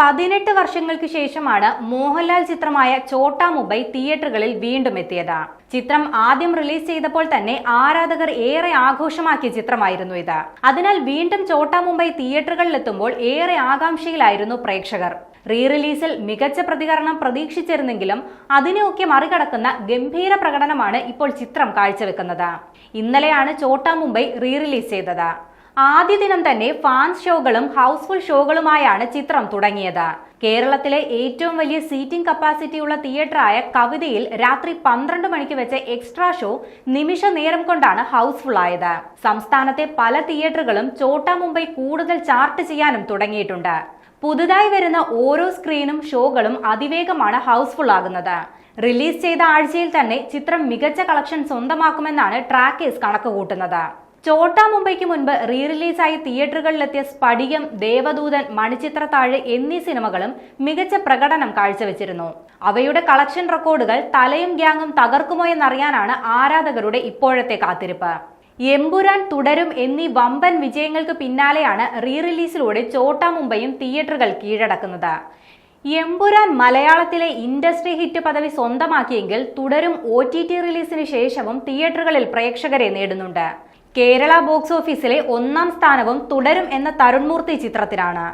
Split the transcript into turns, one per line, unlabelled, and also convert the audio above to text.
18 വർഷങ്ങൾക്ക് ശേഷമാണ് മോഹൻലാൽ ചിത്രമായ ചോട്ടാ മുംബൈ തിയേറ്ററുകളിൽ വീണ്ടും എത്തിയത്. ചിത്രം ആദ്യം റിലീസ് ചെയ്തപ്പോൾ തന്നെ ആരാധകർ ഏറെ ആഘോഷമാക്കിയ ചിത്രമായിരുന്നു ഇത്. അതിനാൽ വീണ്ടും ചോട്ടാ മുംബൈ തിയേറ്ററുകളിലെത്തുമ്പോൾ ഏറെ ആകാംക്ഷയിലായിരുന്നു പ്രേക്ഷകർ. റീ റിലീസിൽ മികച്ച പ്രതികരണം പ്രതീക്ഷിച്ചിരുന്നെങ്കിലും അതിനെയൊക്കെ മറികടക്കുന്ന ഗംഭീര പ്രകടനമാണ് ഇപ്പോൾ ചിത്രം കാഴ്ചവെക്കുന്നത്. ഇന്നലെയാണ് ചോട്ടാ മുംബൈ റീ റിലീസ് ചെയ്തത്. ആദ്യ ദിനം തന്നെ ഫാൻസ് ഷോകളും ഹൗസ്ഫുൾ ഷോകളുമായാണ് ചിത്രം തുടങ്ങിയത്. കേരളത്തിലെ ഏറ്റവും വലിയ സീറ്റിംഗ് കപ്പാസിറ്റിയുള്ള തിയേറ്ററായ കവിതയിൽ രാത്രി 12 മണിക്ക് വെച്ച എക്സ്ട്രാ ഷോ നിമിഷ നേരം കൊണ്ടാണ് ഹൗസ്ഫുൾ ആയത്. സംസ്ഥാനത്തെ പല തിയേറ്ററുകളും ചോട്ടാ മുംബൈ കൂടുതൽ ചാർട്ട് ചെയ്യാനും തുടങ്ങിയിട്ടുണ്ട്. പുതുതായി വരുന്ന ഓരോ സ്ക്രീനും ഷോകളും അതിവേഗമാണ് ഹൗസ്ഫുൾ ആകുന്നത്. റിലീസ് ചെയ്ത ആഴ്ചയിൽ തന്നെ ചിത്രം മികച്ച കളക്ഷൻ സ്വന്തമാക്കുമെന്നാണ് ട്രാക്കേഴ്സ് കണക്ക് കൂട്ടുന്നത്. ചോട്ടാ മുംബൈക്ക് മുൻപ് റീ റിലീസായി തിയേറ്ററുകളിലെത്തിയ സ്ഫടികം, ദേവദൂതൻ, മണിച്ചിത്രത്താഴ് എന്നീ സിനിമകളും മികച്ച പ്രകടനം കാഴ്ചവെച്ചിരുന്നു. അവയുടെ കളക്ഷൻ റെക്കോർഡുകൾ തലയും ഗ്യാങ്ങും തകർക്കുമോ എന്നറിയാനാണ് ആരാധകരുടെ ഇപ്പോഴത്തെ കാത്തിരിപ്പ്. എമ്പുരാൻ, തുടരും എന്നീ വമ്പൻ വിജയങ്ങൾക്ക് പിന്നാലെയാണ് റീ റിലീസിലൂടെ ചോട്ടാ മുംബൈയും തിയേറ്ററുകൾ കീഴടക്കുന്നത്. എമ്പുരാൻ മലയാളത്തിലെ ഇൻഡസ്ട്രി ഹിറ്റ് പദവി സ്വന്തമാക്കിയെങ്കിൽ തുടരും OTT റിലീസിന് ശേഷവും തിയേറ്ററുകളിൽ പ്രേക്ഷകരെ നേടുന്നുണ്ട്. കേരള ബോക്സ് ഓഫീസിലെ 1ാം സ്ഥാനവും തുടരും എന്ന തരുൺമൂർത്തി ചിത്രത്തിനാണ്.